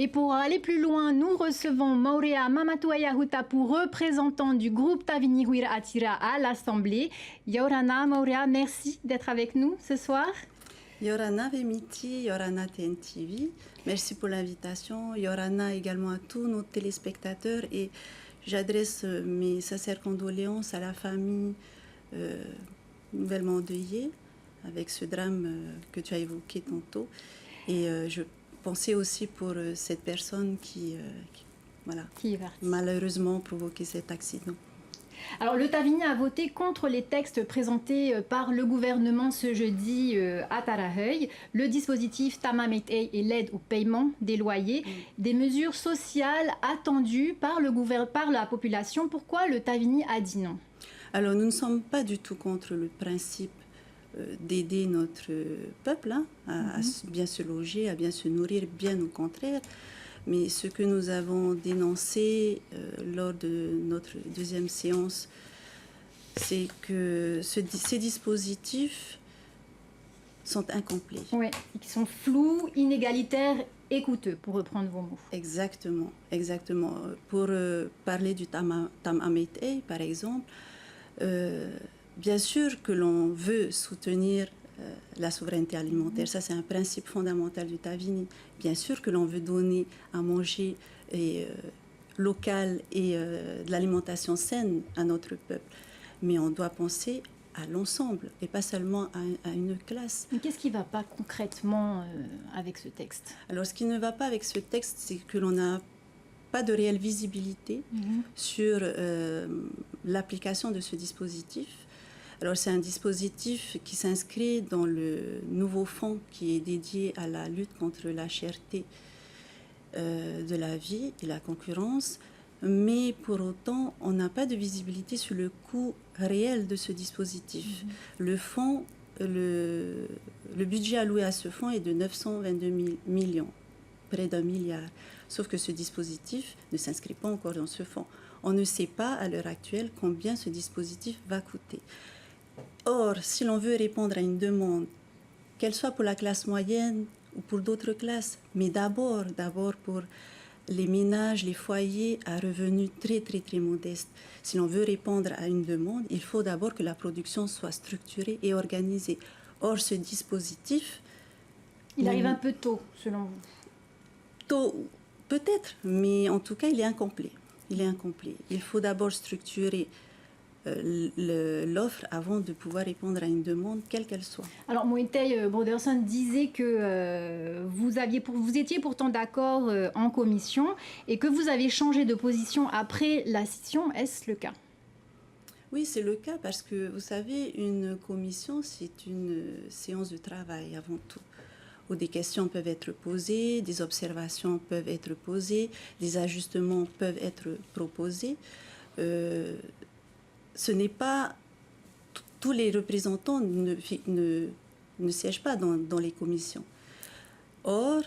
Et pour aller plus loin, nous recevons Maurea Mamatuaya Hutapu, représentant du groupe Tavini Huira Atira à l'Assemblée. Yorana Maurea, merci d'être avec nous ce soir. Yorana Vemiti, Yorana TNTV, merci pour l'invitation. Yorana également à tous nos téléspectateurs et j'adresse mes sincères condoléances à la famille nouvellement endeuillée avec ce drame que tu as évoqué tantôt. Et je pensais aussi pour cette personne qui malheureusement provoqué cet accident. Alors le Tavini a voté contre les textes présentés par le gouvernement ce jeudi à Taraheuil, le dispositif Tamametei et l'aide au paiement des loyers, des mesures sociales attendues par la population. Pourquoi le Tavini a dit non? Alors nous ne sommes pas du tout contre le principe d'aider notre peuple à bien se loger, à bien se nourrir, bien au contraire. Mais ce que nous avons dénoncé lors de notre deuxième séance, c'est que ces dispositifs sont incomplets. Oui, ils sont flous, inégalitaires et coûteux, pour reprendre vos mots. Exactement, exactement. Pour parler du Tamametei, par exemple, bien sûr que l'on veut soutenir la souveraineté alimentaire, ça c'est un principe fondamental du Tavini. Bien sûr que l'on veut donner à manger local et de l'alimentation saine à notre peuple, mais on doit penser à l'ensemble et pas seulement à une classe. Mais qu'est-ce qui ne va pas concrètement avec ce texte? Alors ce qui ne va pas avec ce texte, c'est que l'on n'a pas de réelle visibilité sur l'application de ce dispositif. Alors c'est un dispositif qui s'inscrit dans le nouveau fonds qui est dédié à la lutte contre la cherté de la vie et la concurrence, mais pour autant on n'a pas de visibilité sur le coût réel de ce dispositif. Le fonds, le budget alloué à ce fonds est de 922 millions, près d'1 milliard. Sauf que ce dispositif ne s'inscrit pas encore dans ce fonds. On ne sait pas à l'heure actuelle combien ce dispositif va coûter. Or, si l'on veut répondre à une demande, qu'elle soit pour la classe moyenne ou pour d'autres classes, mais d'abord pour les ménages, les foyers à revenus très très très modestes, si l'on veut répondre à une demande, il faut d'abord que la production soit structurée et organisée. Or, ce dispositif... Il arrive un peu tôt, selon vous? Tôt, peut-être, mais en tout cas, il est incomplet. Il est incomplet. Il faut d'abord structurer l'offre avant de pouvoir répondre à une demande, quelle qu'elle soit. Alors, Moitei Broderson disait que vous étiez pourtant d'accord en commission et que vous avez changé de position après la session. Est-ce le cas? Oui, c'est le cas parce que, vous savez, une commission, c'est une séance de travail avant tout, où des questions peuvent être posées, des observations peuvent être posées, des ajustements peuvent être proposés. Ce n'est pas... Tous les représentants ne siègent pas dans les commissions. Or,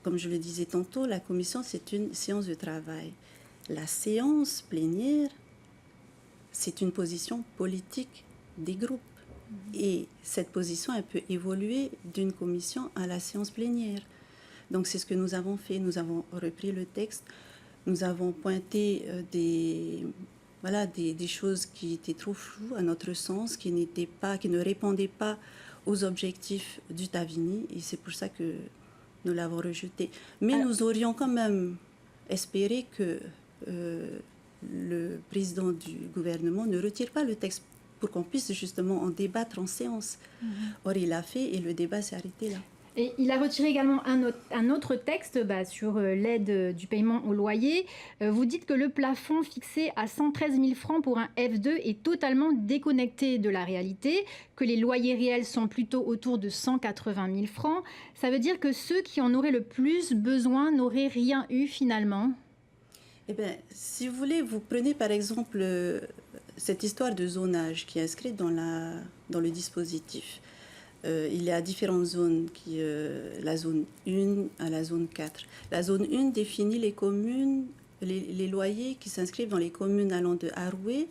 comme je le disais tantôt, la commission, c'est une séance de travail. La séance plénière, c'est une position politique des groupes. Et cette position, elle peut évoluer d'une commission à la séance plénière. Donc, c'est ce que nous avons fait. Nous avons repris le texte. Nous avons pointé des choses qui étaient trop floues à notre sens, qui ne répondaient pas aux objectifs du Tavini. Et c'est pour ça que nous l'avons rejeté. Mais nous aurions quand même espéré que le président du gouvernement ne retire pas le texte pour qu'on puisse justement en débattre en séance. Or, il l'a fait et le débat s'est arrêté là. Et il a retiré également un autre texte sur l'aide du paiement au loyer. Vous dites que le plafond fixé à 113 000 francs pour un F2 est totalement déconnecté de la réalité, que les loyers réels sont plutôt autour de 180 000 francs. Ça veut dire que ceux qui en auraient le plus besoin n'auraient rien eu finalement? Eh bien, si vous voulez, vous prenez par exemple cette histoire de zonage qui est inscrite dans le dispositif. Il y a différentes zones, la zone 1 à la zone 4. La zone 1 définit les communes, les loyers qui s'inscrivent dans les communes allant de Aroué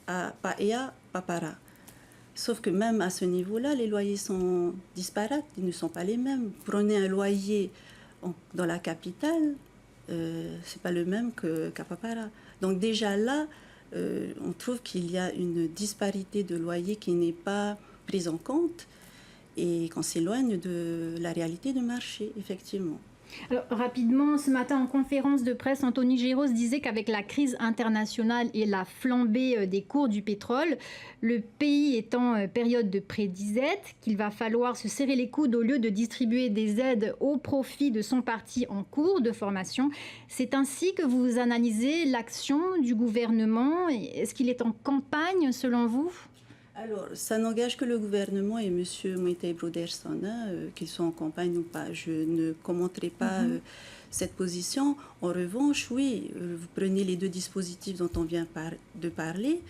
à Paea, Papara. Sauf que même à ce niveau-là, les loyers sont disparates, ils ne sont pas les mêmes. Prenez un loyer dans la capitale, c'est pas le même qu'à Papara. Donc déjà là, on trouve qu'il y a une disparité de loyer qui n'est pas prise en compte et qu'on s'éloigne de la réalité du marché, effectivement. Alors, rapidement, ce matin en conférence de presse, Anthony Géros disait qu'avec la crise internationale et la flambée des cours du pétrole, le pays est en période de pré-disette, qu'il va falloir se serrer les coudes au lieu de distribuer des aides au profit de son parti en cours de formation. C'est ainsi que vous analysez l'action du gouvernement. Est-ce qu'il est en campagne selon vous ? Alors, ça n'engage que le gouvernement et M. Moïté Broderson, qu'ils soient en campagne ou pas. Je ne commenterai pas cette position. En revanche, oui, vous prenez les deux dispositifs dont on vient de parler.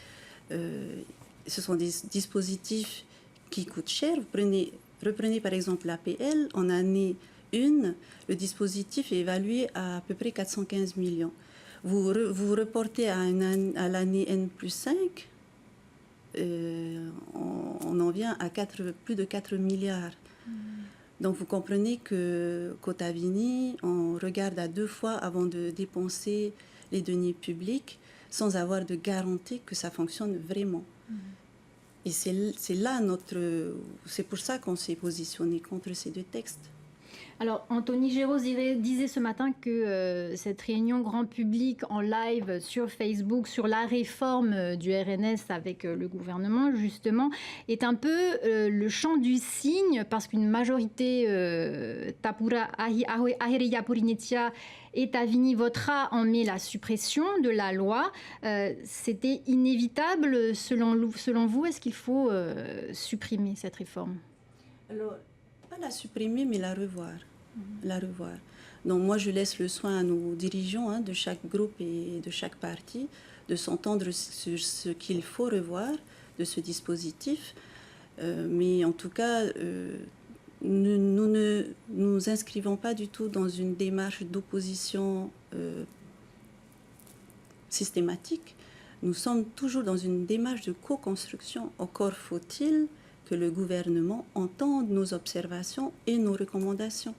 Ce sont des dispositifs qui coûtent cher. Reprenez par exemple l'APL. En année 1, le dispositif est évalué à peu près 415 millions. Vous reportez à l'année N+5, on en vient à plus de 4 milliards. Donc vous comprenez qu'au Tavini, on regarde à 2 fois avant de dépenser les deniers publics sans avoir de garantie que ça fonctionne vraiment. Et c'est pour ça qu'on s'est positionné contre ces deux textes. Alors, Anthony Géros disait ce matin que cette réunion grand public en live sur Facebook sur la réforme du RNS avec le gouvernement, justement, est un peu le chant du cygne parce qu'une majorité Tapura Ahireya Purinetia et Tavini votera en mai la suppression de la loi. C'était inévitable selon vous. Est-ce qu'il faut supprimer cette réforme ? Alors, pas la supprimer, mais la revoir. Donc moi, je laisse le soin à nos dirigeants de chaque groupe et de chaque parti de s'entendre sur ce qu'il faut revoir de ce dispositif. Mais en tout cas, nous ne nous inscrivons pas du tout dans une démarche d'opposition systématique. Nous sommes toujours dans une démarche de co-construction. Encore faut-il que le gouvernement entende nos observations et nos recommandations.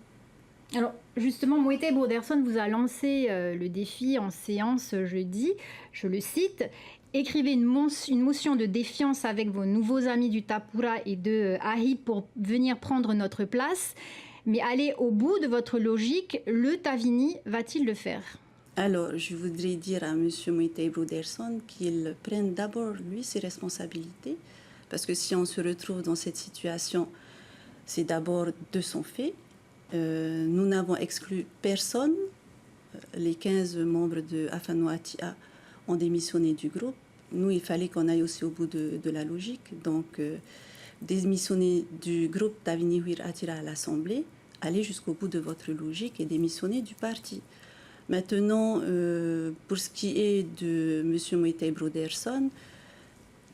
Alors justement, Moïté Broderson vous a lancé le défi en séance jeudi, je le cite, « Écrivez une motion de défiance avec vos nouveaux amis du Tapura et de Ahi pour venir prendre notre place, mais allez au bout de votre logique, le Tavini va-t-il le faire ?» Alors, je voudrais dire à M. Moïté Broderson qu'il prenne d'abord, lui, ses responsabilités, parce que si on se retrouve dans cette situation, c'est d'abord de son fait. Nous n'avons exclu personne. Les 15 membres de Afanoatia ont démissionné du groupe. Nous, il fallait qu'on aille aussi au bout de la logique. Donc, démissionner du groupe Tavini Huir Atira à l'Assemblée, aller jusqu'au bout de votre logique et démissionner du parti. Maintenant, pour ce qui est de M. Moïté Broderson,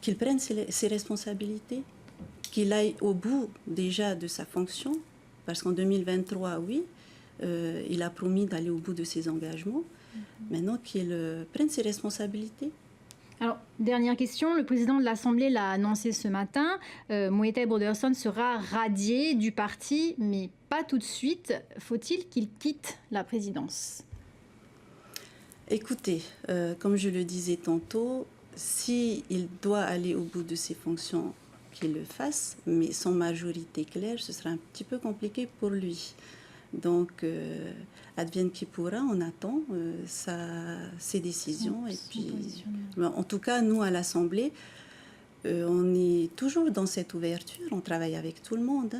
qu'il prenne ses responsabilités, qu'il aille au bout déjà de sa fonction, parce qu'en 2023, oui, il a promis d'aller au bout de ses engagements. Maintenant qu'il prenne ses responsabilités. Alors, dernière question, le président de l'Assemblée l'a annoncé ce matin, Moïté Broderson sera radié du parti, mais pas tout de suite. Faut-il qu'il quitte la présidence ? Écoutez, comme je le disais tantôt, s'il doit aller au bout de ses fonctions, qu'il le fasse, mais sans majorité claire, ce sera un petit peu compliqué pour lui. Donc, advienne qui pourra, on attend ses décisions. Et puis, en tout cas, nous, à l'Assemblée, on est toujours dans cette ouverture, on travaille avec tout le monde.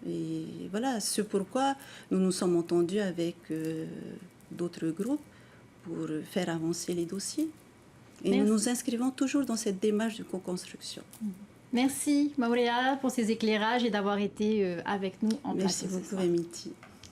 Et voilà, c'est pourquoi nous nous sommes entendus avec d'autres groupes pour faire avancer les dossiers. Et Merci. Nous nous inscrivons toujours dans cette démarche de co-construction. Merci Maurea pour ces éclairages et d'avoir été avec nous en Merci plateau. Merci beaucoup Emiti.